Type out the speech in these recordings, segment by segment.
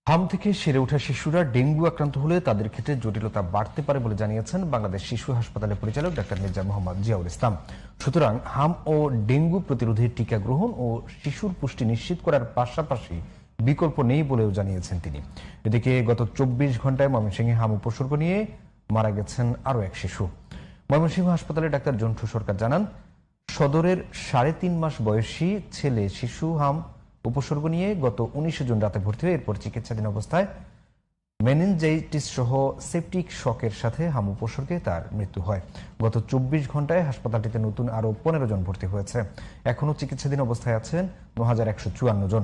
হাম থেকে সেরে ওঠা শিশুরা ডেঙ্গু আক্রান্ত হলে তাদের ক্ষেত্রে জটিলতা বাড়তে পারে বলে জানিয়েছেন বাংলাদেশ শিশু হাসপাতালের পরিচালক ডাক্তার মির্জা মোহাম্মদ জিয়াউল ইসলাম। সুতরাং হাম ও ডেঙ্গু প্রতিরোধে টিকা গ্রহণ ও শিশুর পুষ্টি নিশ্চিত করার পাশাপাশি বিকল্প নেই বলেও জানিয়েছেন তিনি। এদিকে গত 24 ঘন্টায় ময়মনসিংহে হাম উপসর্গ নিয়ে মারা গেছেন আরও এক শিশু। ময়মনসিংহ হাসপাতালের ডাক্তার জন্টু সরকার জানান, সদরের 3.5 মাস বয়সী ছেলে শিশু হাম উপসর্গ নিয়ে গত 19 জুন রাতে ভর্তি হয়ে এরপর চিকিৎসাধীন অবস্থায় মেনিনজাইটিস সহ সেপটিক শকের সাথে হাম উপসর্গে তার মৃত্যু হয়। গত 24 ঘন্টায় হাসপাতালটিতে নতুন আরও 15 জন ভর্তি হয়েছে। এখনও চিকিৎসাধীন অবস্থায় আছেন 9154 জন।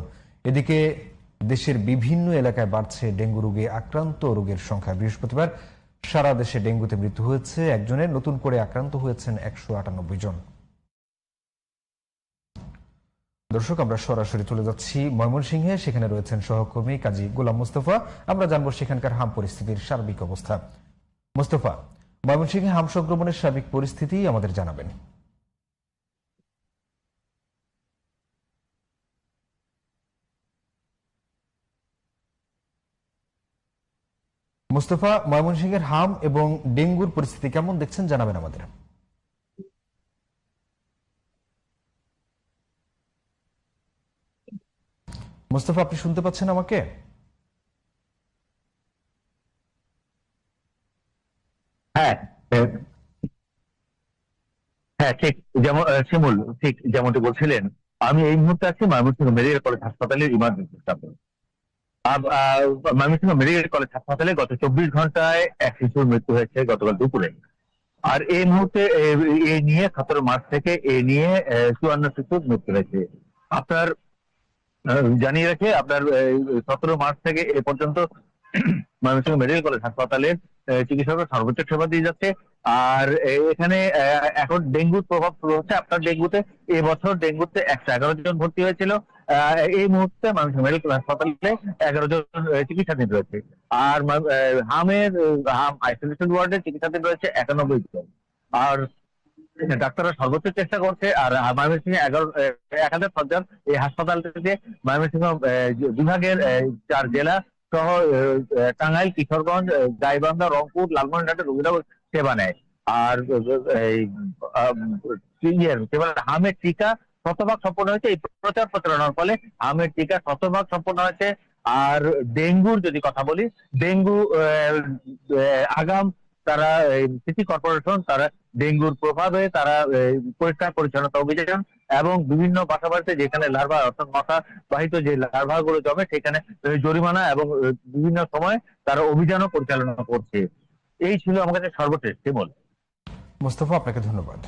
এদিকে দেশের বিভিন্ন এলাকায় বাড়ছে ডেঙ্গু রোগে আক্রান্ত রোগীর সংখ্যা। বৃহস্পতিবার সারা দেশে ডেঙ্গুতে মৃত্যু হয়েছে একজনের, নতুন করে আক্রান্ত হয়েছেন 198 জন। দর্শক, আমরা সরাসরি চলে যাচ্ছি ময়মনসিংহে। সেখানে রয়েছেন সহকর্মী কাজী গোলাম মোস্তফা। আমরা জানবো সেখানকার হাম পরিস্থিতির সার্বিক অবস্থা। মোস্তফা, ময়মনসিংহে হাম সংক্রমণের সার্বিক পরিস্থিতি আমাদের জানাবেন। মোস্তফা, ময়মনসিংহের হাম এবং ডেঙ্গুর পরিস্থিতি কেমন দেখছেন জানাবেন আমাদের। মোস্তফা, আপনি শুনতে পাচ্ছেন আমাকে? হ্যাঁ, হ্যাঁ, ঠিক যেমন শিমুল, ঠিক যেমনটি বলছিলেন, আমি এই মুহূর্তে আছি ময়মনসিংহ মেডিকেল কলেজ হাসপাতালের ইমার্জেন্সি স্টাফে। ময়মনসিংহ মেডিকেল কলেজ হাসপাতালে গত 24 ঘন্টায় এক শিশুর মৃত্যু হয়েছে গতকাল দুপুরে। আর এই মুহূর্তে এ নিয়ে 17 মার্চ থেকে এ নিয়ে 54 শিশুর মৃত্যু হয়েছে। আপনার জানিয়ে রাখে, আপনার 17 মার্চ থেকে এ পর্যন্ত ময়মনসিংহ মেডিকেল কলেজ হাসপাতালের চিকিৎসকরা সর্বোচ্চ সেবা দিয়ে যাচ্ছে। আর এখানে এখন ডেঙ্গুর প্রভাব শুরু হচ্ছে। আপনার ডেঙ্গুতে এবছর ডেঙ্গুতে 111 জন ভর্তি হয়েছিল। এই মুহূর্তে ময়মনসিংহ মেডিকেল কলেজ হাসপাতালে 11 জন চিকিৎসাধীন রয়েছে। আর হাম আইসোলেশন ওয়ার্ডে চিকিৎসাধীন রয়েছে 91 জন। আর ডাক্তাররা সর্বোচ্চ চেষ্টা করছে। আর ময়মনসিংহে 1000 শয্যার এই হাসপাতালটিতে ময়মনসিংহ বিভাগের 4 জেলা সহ টাঙ্গাইল, কিশোরগঞ্জ, গাইবান্ধা, রংপুর, লালমনিরহাটের রোগীরাও সেবা নেয়। আর এই হামের টিকা শতভাগ সম্পন্ন হয়েছে। এই প্রচার প্রচারণার ফলে হামের টিকা শতভাগ সম্পন্ন হয়েছে। আর ডেঙ্গুর যদি কথা বলি, ডেঙ্গু আগাম তারা সিটি কর্পোরেশন তারা ডেঙ্গুর প্রভাবে তারা পরিষ্কার পরিচ্ছন্নতা অভিযান এবং বিভিন্ন বাসা বাড়িতে যেখানে লার্ভা অর্থাৎ মশা বাহিত যে লার্ভা গুলো জমে সেখানে জরিমানা এবং বিভিন্ন সময় তারা অভিযানও পরিচালনা করছে। এই ছিল আমার কাছে সর্বশেষ। কেমন মোস্তফা, আপনাকে ধন্যবাদ।